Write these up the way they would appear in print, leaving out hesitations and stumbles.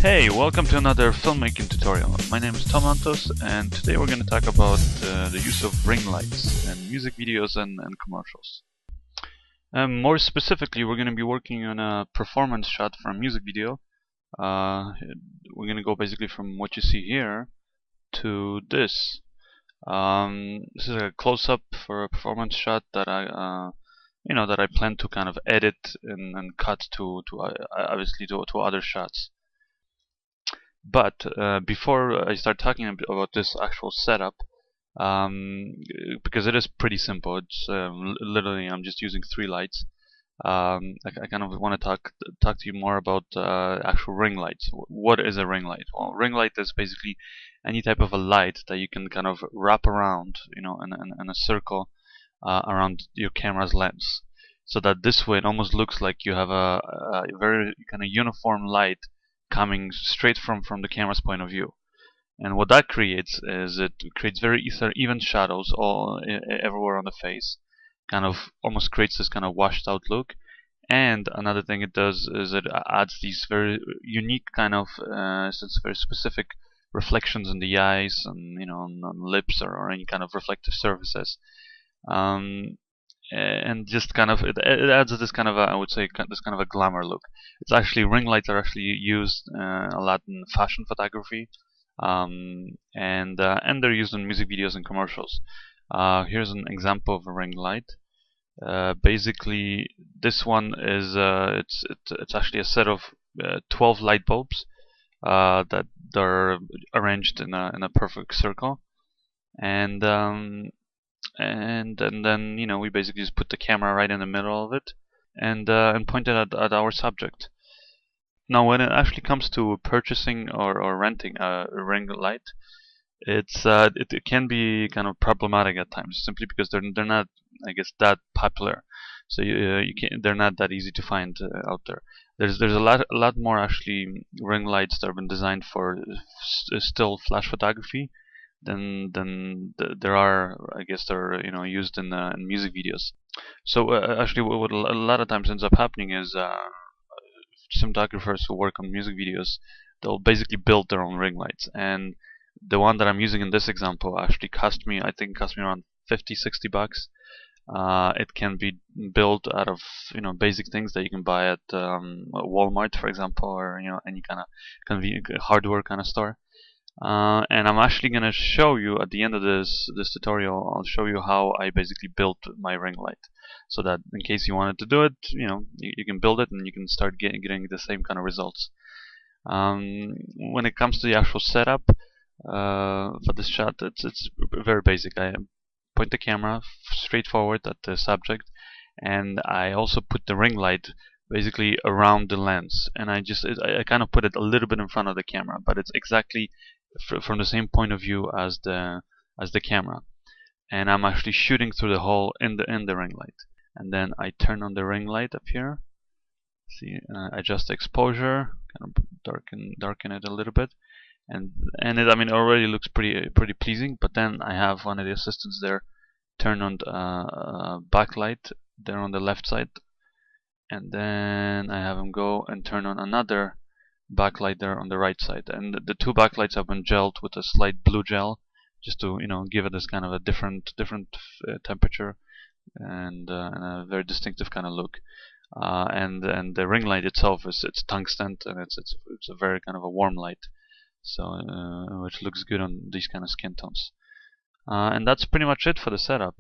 Hey, welcome to another filmmaking tutorial. My name is Tom Antos, and today we're going to talk about the use of ring lights in music videos and commercials. More specifically, we're going to be working on a performance shot for a music video. We're going to go basically from what you see here to this. This is a close-up for a performance shot that I plan to kind of edit and cut to obviously to other shots. But before I start talking about this actual setup, because it is pretty simple, it's literally I'm just using 3 lights. I kind of want to talk to you more about actual ring lights. What is a ring light? Well, ring light is basically any type of a light that you can kind of wrap around, in a circle around your camera's lens, so that this way it almost looks like you have a very kind of uniform light coming straight from the camera's point of view. And what that creates is it creates very even shadows all everywhere on the face, kind of almost creates this kind of washed out look. And another thing it does is it adds these very unique kind of very specific reflections in the eyes and on lips or any kind of reflective surfaces. And just kind of it adds this kind of I would say this kind of a glamour look. It's actually ring lights are actually used a lot in fashion photography, and they're used in music videos and commercials. Here's an example of a ring light. Basically, this one is it's actually a set of 12 light bulbs that are arranged in a perfect circle, and then we basically just put the camera right in the middle of it and point it at our subject. Now, when it actually comes to purchasing or renting a ring light, it can be kind of problematic at times, simply because they're not, I guess, that popular. So they're not that easy to find out there. There's a lot more actually ring lights that have been designed for still flash photography than there are, I guess, they're used in music videos. So actually, what a lot of times ends up happening is cinematographers who work on music videos, they'll basically build their own ring lights. And the one that I'm using in this example actually I think it cost me around 50-60 bucks. It can be built out of basic things that you can buy at Walmart, for example, or any kind of convenient hardware kind of store. And I'm actually going to show you at the end of this tutorial. I'll show you how I basically built my ring light, so that in case you wanted to do it, you can build it and you can start getting the same kind of results. When it comes to the actual setup for this shot, it's very basic. I point the camera straight forward at the subject, and I also put the ring light basically around the lens, and I kind of put it a little bit in front of the camera, but it's exactly from the same point of view as the camera. And I'm actually shooting through the hole in the ring light, and then I turn on the ring light up here. See, adjust the exposure, kind of darken it a little bit, and it, I mean, already looks pretty pleasing. But then I have one of the assistants there turn on backlight there on the left side, and then I have him go and turn on another backlight there on the right side. And the 2 backlights have been gelled with a slight blue gel, just to give it this kind of a different temperature and a very distinctive kind of look. And the ring light itself it's tungsten, and it's a very kind of a warm light, so which looks good on these kind of skin tones. And that's pretty much it for the setup.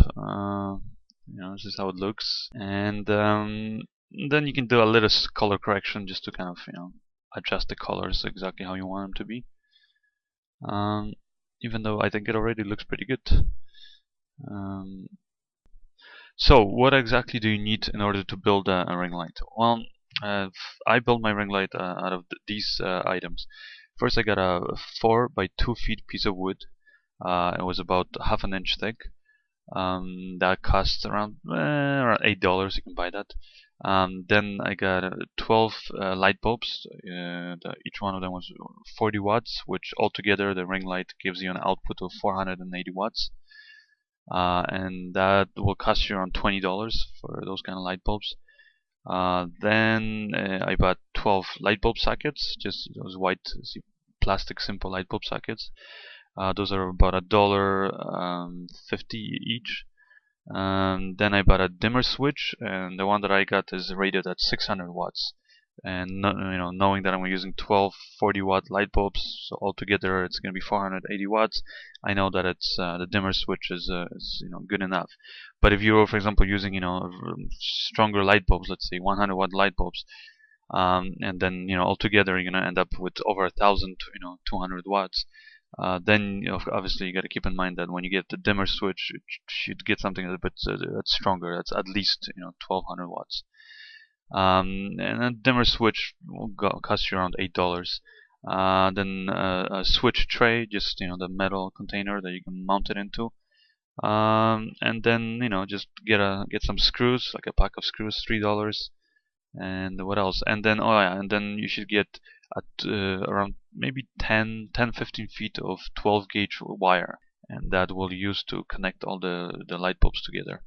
This is how it looks, and then you can do a little color correction just to kind of adjust the colors exactly how you want them to be. Even though I think it already looks pretty good. So what exactly do you need in order to build a ring light? Well, I built my ring light out of these items. First, I got a 4 by 2 feet piece of wood. It was about half an inch thick. That costs around $8. You can buy that. Then I got 12 light bulbs. Each one of them was 40 watts, which altogether the ring light gives you an output of 480 watts. And that will cost you around $20 for those kind of light bulbs. Then I bought 12 light bulb sockets, just those white plastic simple light bulb sockets. Those are about $1.50 each. Then I bought a dimmer switch, and the one that I got is rated at 600 watts. And knowing that I'm using 12 40-watt light bulbs, so altogether it's going to be 480 watts. I know that it's the dimmer switch is good enough. But if you're, for example, using stronger light bulbs, let's say 100-watt light bulbs, and then altogether you're going to end up with over 1,000, 200 watts. Then obviously you got to keep in mind that when you get the dimmer switch, you should get something a bit that's stronger. That's at least 1,200 watts. And a dimmer switch will cost you around $8. Then a switch tray, just the metal container that you can mount it into. And then just get some screws, like a pack of screws, $3. And what else? And then and then you should get around maybe 15 feet of 12 gauge wire, and that will use to connect all the light bulbs together.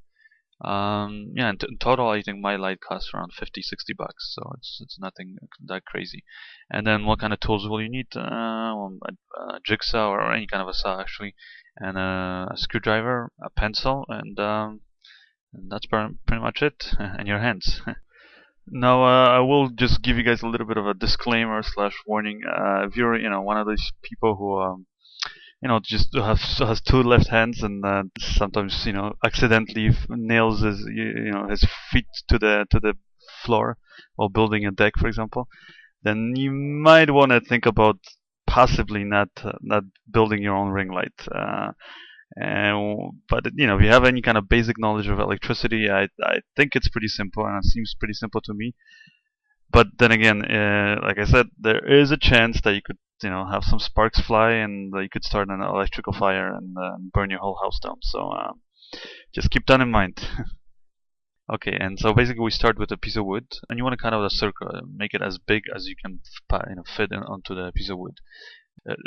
Yeah, in total, I think my light costs around 50-60 bucks, so it's nothing that crazy. And then what kind of tools will you need? Well, a jigsaw or any kind of a saw actually, and a screwdriver, a pencil, and that's pretty much it. And your hands. Now, I will just give you guys a little bit of a disclaimer slash warning. If you're, one of those people who, just has two left hands and sometimes, accidentally nails his feet to the floor while building a deck, for example, then you might want to think about possibly not building your own ring light. But if you have any kind of basic knowledge of electricity, I think it's pretty simple, and it seems pretty simple to me. But then again, like I said, there is a chance that you could have some sparks fly, and you could start an electrical fire and burn your whole house down. So just keep that in mind. Okay, and so basically we start with a piece of wood, and you want to cut out a circle, make it as big as you can fit onto the piece of wood.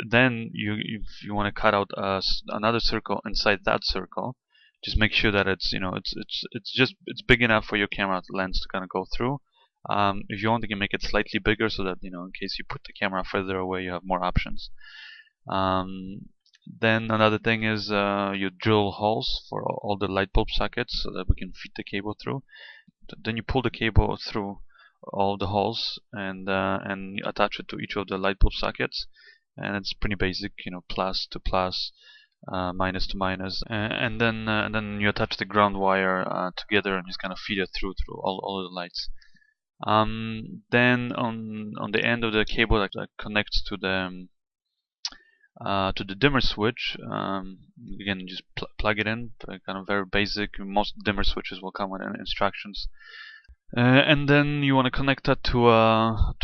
Then if you want to cut out another circle inside that circle, just make sure that it's big enough for your camera lens to kind of go through. If you want, you can make it slightly bigger so that in case you put the camera further away, you have more options. Then another thing is you drill holes for all the light bulb sockets so that we can feed the cable through. Then you pull the cable through all the holes and you attach it to each of the light bulb sockets. And it's pretty basic, plus to plus, minus to minus, and then you attach the ground wire together and just kind of feed it through all of the lights. Then on the end of the cable that connects to the dimmer switch, again just plug it in, kind of very basic. Most dimmer switches will come with instructions. And then you want to connect that to a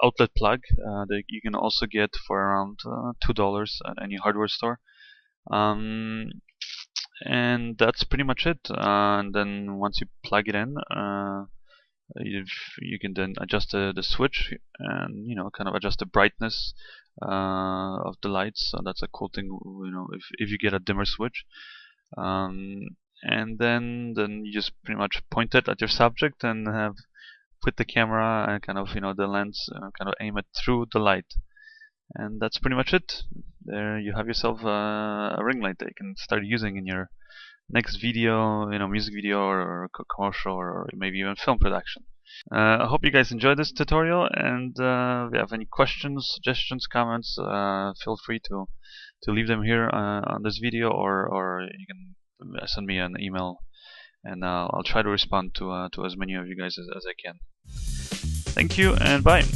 outlet plug that you can also get for around $2 at any hardware store. And that's pretty much it. And then once you plug it in, you can then adjust the switch and kind of adjust the brightness of the lights. So that's a cool thing, if you get a dimmer switch. And then you just pretty much point it at your subject and put the camera and kind of the lens kind of aim it through the light, and that's pretty much it. There you have yourself a ring light that you can start using in your next video, music video or commercial or maybe even film production. I hope you guys enjoyed this tutorial, and if you have any questions, suggestions, comments, feel free to leave them here on this video, or you can send me an email, and I'll try to respond to as many of you guys as I can. Thank you, and bye.